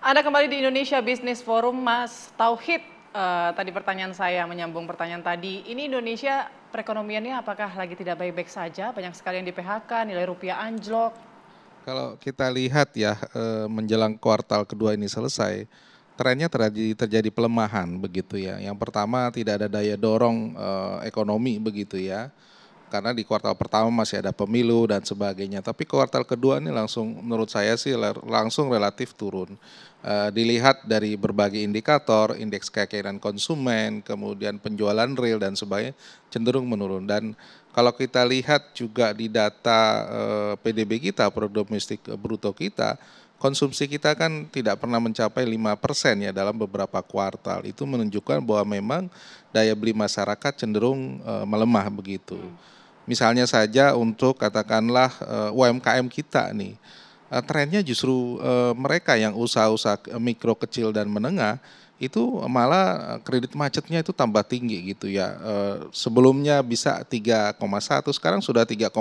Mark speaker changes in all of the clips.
Speaker 1: Anda kembali di Indonesia Business Forum, Mas Tauhid. Tadi pertanyaan saya menyambung pertanyaan tadi. Ini Indonesia perekonomiannya apakah lagi tidak baik-baik saja? Banyak sekali yang di-PHK, nilai rupiah anjlok.
Speaker 2: Kalau kita lihat ya, menjelang kuartal kedua ini selesai, trennya terjadi pelemahan begitu ya. Yang pertama tidak ada daya dorong ekonomi begitu ya. Karena di kuartal pertama masih ada pemilu dan sebagainya. Tapi kuartal kedua ini langsung menurut saya sih langsung relatif turun. Dilihat dari berbagai indikator, indeks keyakinan konsumen, kemudian penjualan real dan sebagainya cenderung menurun. Dan kalau kita lihat juga di data PDB kita, produk domestik bruto kita, konsumsi kita kan tidak pernah mencapai 5% ya dalam beberapa kuartal. Itu menunjukkan bahwa memang daya beli masyarakat cenderung melemah begitu. Misalnya saja untuk katakanlah UMKM kita nih, trennya justru mereka yang usaha-usaha mikro, kecil dan menengah itu malah kredit macetnya itu tambah tinggi gitu ya. Sebelumnya bisa 3,1, sekarang sudah 3,98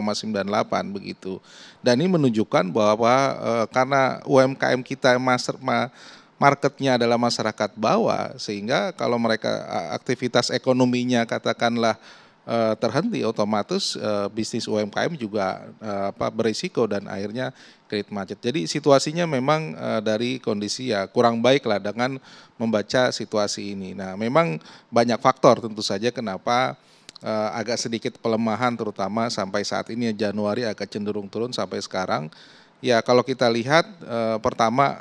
Speaker 2: begitu. Dan ini menunjukkan bahwa karena UMKM kita marketnya adalah masyarakat bawah, sehingga kalau mereka aktivitas ekonominya katakanlah terhenti, otomatis bisnis UMKM juga berisiko dan akhirnya kredit macet. Jadi situasinya memang dari kondisi ya kurang baik lah dengan membaca situasi ini. Nah, memang banyak faktor tentu saja kenapa agak sedikit pelemahan, terutama sampai saat ini Januari agak cenderung turun sampai sekarang. Ya kalau kita lihat pertama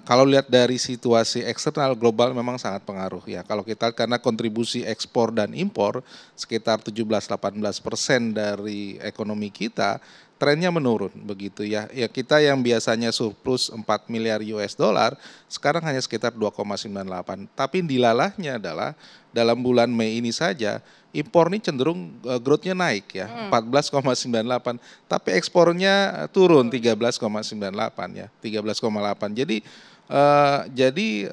Speaker 2: kalau lihat dari situasi eksternal global memang sangat pengaruh ya. Kalau kita karena kontribusi ekspor dan impor sekitar 17-18% dari ekonomi kita, trennya menurun begitu ya. Ya kita yang biasanya surplus 4 miliar US dollar sekarang hanya sekitar 2,98. Tapi dilalahnya adalah dalam bulan Mei ini saja impor ini cenderung growth-nya naik ya, 14,98, tapi ekspornya turun 13,98 ya, 13,8. Jadi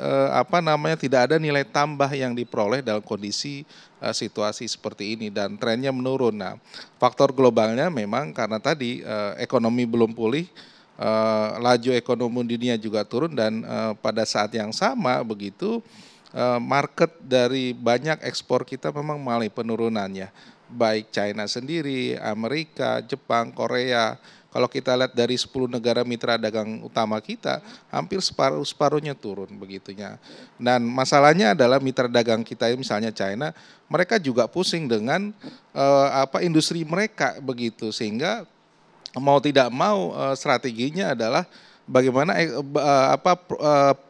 Speaker 2: tidak ada nilai tambah yang diperoleh dalam kondisi situasi seperti ini dan trennya menurun. Nah, faktor globalnya memang karena tadi ekonomi belum pulih, laju ekonomi dunia juga turun dan pada saat yang sama begitu market dari banyak ekspor kita memang mengalami penurunannya, baik China sendiri, Amerika, Jepang, Korea. Kalau kita lihat dari 10 negara mitra dagang utama kita, hampir separuhnya turun begitunya. Dan masalahnya adalah mitra dagang kita misalnya China, mereka juga pusing dengan industri mereka begitu, sehingga mau tidak mau strateginya adalah bagaimana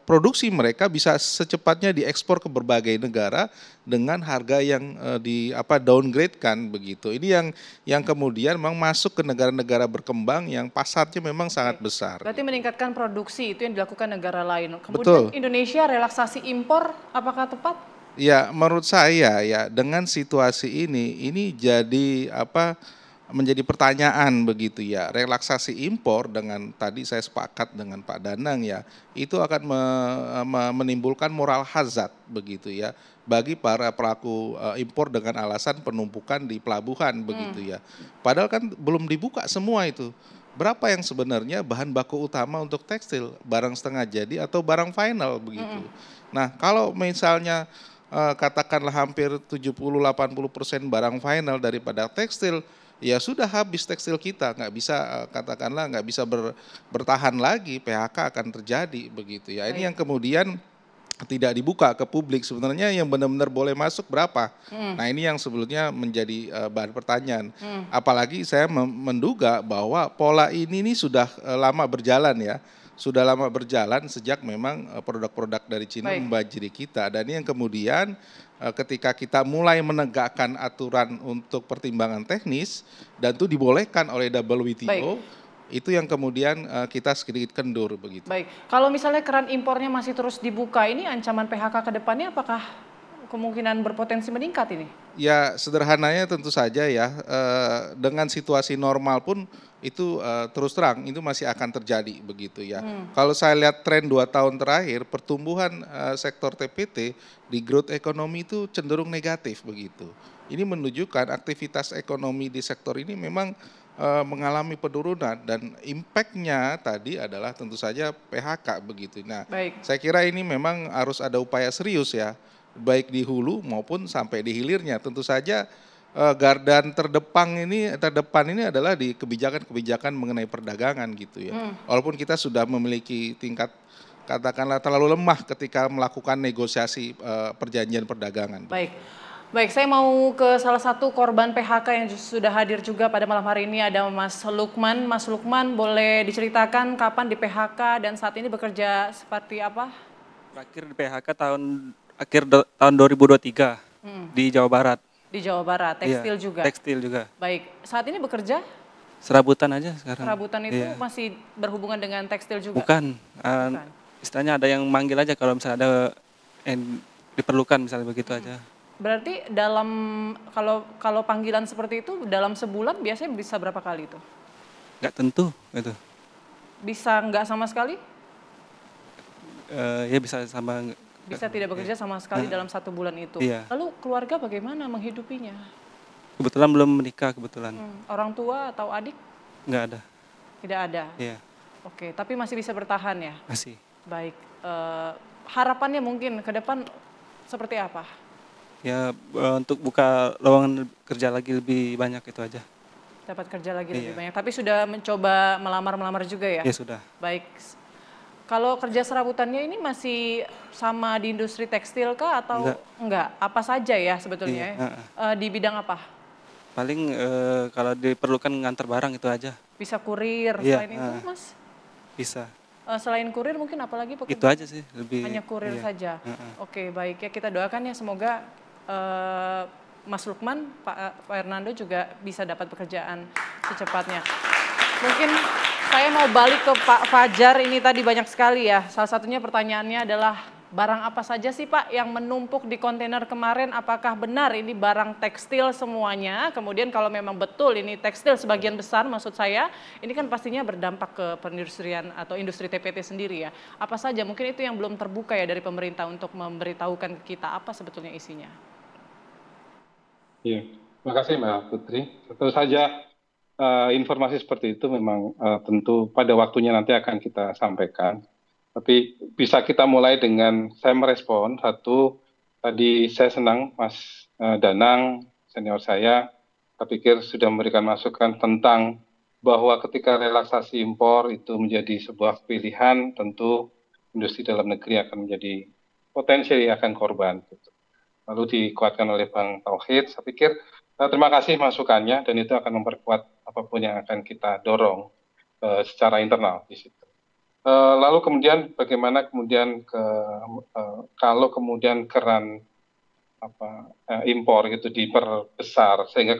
Speaker 2: produksi mereka bisa secepatnya diekspor ke berbagai negara dengan harga yang downgrade kan begitu. Ini yang kemudian memang masuk ke negara-negara berkembang yang pasarnya memang sangat besar.
Speaker 1: Berarti meningkatkan produksi itu yang dilakukan negara lain. Kemudian
Speaker 2: Betul.
Speaker 1: Indonesia relaksasi impor apakah tepat?
Speaker 2: Ya, menurut saya ya dengan situasi ini jadi menjadi pertanyaan begitu ya. Relaksasi impor dengan tadi saya sepakat dengan Pak Danang ya, itu akan menimbulkan moral hazard begitu ya bagi para pelaku impor dengan alasan penumpukan di pelabuhan begitu ya. Padahal kan belum dibuka semua itu. Berapa yang sebenarnya bahan baku utama untuk tekstil, barang setengah jadi atau barang final begitu. Nah, kalau misalnya katakanlah hampir 70-80% barang final daripada tekstil, ya sudah habis tekstil kita, nggak bisa katakanlah nggak bisa bertahan lagi, PHK akan terjadi begitu ya. Ini yang kemudian tidak dibuka ke publik, sebenarnya yang benar-benar boleh masuk berapa. Nah ini yang sebetulnya menjadi bahan pertanyaan. Apalagi saya menduga bahwa pola ini sudah lama berjalan ya. Sudah lama berjalan sejak memang produk-produk dari Cina membanjiri kita. Dan ini yang kemudian ketika kita mulai menegakkan aturan untuk pertimbangan teknis dan itu dibolehkan oleh WTO, itu yang kemudian kita sedikit kendur begitu.
Speaker 1: Baik, kalau misalnya keran impornya masih terus dibuka, ini ancaman PHK ke depannya apakah kemungkinan berpotensi meningkat ini?
Speaker 2: Ya sederhananya tentu saja ya, dengan situasi normal pun itu terus terang itu masih akan terjadi begitu ya. Kalau saya lihat tren 2 tahun terakhir pertumbuhan sektor TPT di growth ekonomi itu cenderung negatif begitu. Ini menunjukkan aktivitas ekonomi di sektor ini memang mengalami penurunan dan impact-nya tadi adalah tentu saja PHK begitu. Nah,
Speaker 1: Baik.
Speaker 2: saya kira ini memang harus ada upaya serius ya, baik di hulu maupun sampai di hilirnya. Tentu saja garda terdepan ini adalah di kebijakan-kebijakan mengenai perdagangan gitu ya. Walaupun kita sudah memiliki tingkat katakanlah terlalu lemah ketika melakukan negosiasi perjanjian perdagangan.
Speaker 1: Baik. Baik, saya mau ke salah satu korban PHK yang sudah hadir juga pada malam hari ini, ada Mas Lukman. Mas Lukman, boleh diceritakan kapan di PHK dan saat ini bekerja seperti apa?
Speaker 3: Terakhir di PHK tahun 2023 di Jawa Barat.
Speaker 1: Di Jawa Barat, tekstil
Speaker 3: Iya,
Speaker 1: juga?
Speaker 3: tekstil juga.
Speaker 1: Baik, saat ini bekerja?
Speaker 3: Serabutan aja sekarang.
Speaker 1: Serabutan itu
Speaker 3: Iya.
Speaker 1: masih berhubungan dengan tekstil juga?
Speaker 3: Bukan,
Speaker 1: Bukan.
Speaker 3: istilahnya ada yang manggil aja kalau misalnya ada yang diperlukan misalnya begitu aja.
Speaker 1: Berarti kalau panggilan seperti itu dalam sebulan biasanya bisa berapa kali itu?
Speaker 3: Nggak tentu gitu.
Speaker 1: Bisa nggak sama sekali?
Speaker 3: Ya bisa sama.
Speaker 1: Bisa tidak bekerja sama sekali dalam 1 bulan itu.
Speaker 3: Iya.
Speaker 1: Lalu keluarga bagaimana menghidupinya?
Speaker 3: Kebetulan belum menikah kebetulan.
Speaker 1: Orang tua atau adik?
Speaker 3: Nggak ada.
Speaker 1: Tidak ada.
Speaker 3: Iya,
Speaker 1: Oke, tapi masih bisa bertahan ya?
Speaker 3: masih.
Speaker 1: Baik. Harapannya mungkin ke depan seperti apa?
Speaker 3: Ya untuk buka lowongan kerja lagi lebih banyak itu aja.
Speaker 1: Dapat kerja lagi lebih
Speaker 3: Iya.
Speaker 1: banyak. Tapi sudah mencoba melamar-melamar juga ya?
Speaker 3: Ya sudah.
Speaker 1: Baik. Kalau kerja serabutannya ini masih sama di industri tekstil kah atau enggak? Apa saja ya sebetulnya?
Speaker 3: Iya,
Speaker 1: Di bidang apa?
Speaker 3: Paling kalau diperlukan ngantar barang itu aja.
Speaker 1: Bisa kurir,
Speaker 3: Iya,
Speaker 1: selain itu Mas?
Speaker 3: Bisa.
Speaker 1: Selain kurir mungkin apalagi
Speaker 3: Itu
Speaker 1: pekerjaan?
Speaker 3: aja sih lebih.
Speaker 1: Hanya kurir
Speaker 3: iya.
Speaker 1: saja? Oke, baik ya, kita doakan ya semoga Mas Lukman, Pak Hernando juga bisa dapat pekerjaan secepatnya. Mungkin saya mau balik ke Pak Fajar, ini tadi banyak sekali ya. Salah satunya pertanyaannya adalah barang apa saja sih Pak yang menumpuk di kontainer kemarin? Apakah benar ini barang tekstil semuanya? Kemudian kalau memang betul ini tekstil sebagian besar maksud saya, ini kan pastinya berdampak ke perindustrian atau industri TPT sendiri ya. Apa saja mungkin itu yang belum terbuka ya dari pemerintah untuk memberitahukan ke kita apa sebetulnya isinya?
Speaker 4: Iya, terima kasih Mbak Putri. Tentu saja informasi seperti itu memang tentu pada waktunya nanti akan kita sampaikan. Tapi bisa kita mulai dengan saya merespon. Satu, tadi saya senang Mas Danang, senior saya pikir sudah memberikan masukan tentang bahwa ketika relaksasi impor itu menjadi sebuah pilihan, tentu industri dalam negeri akan menjadi potensial akan korban. Lalu dikuatkan oleh Bang Tauhid. Saya pikir terima kasih masukannya dan itu akan memperkuat apapun yang akan kita dorong secara internal di situ. Lalu kemudian bagaimana kemudian kalau kemudian keran impor itu diperbesar sehingga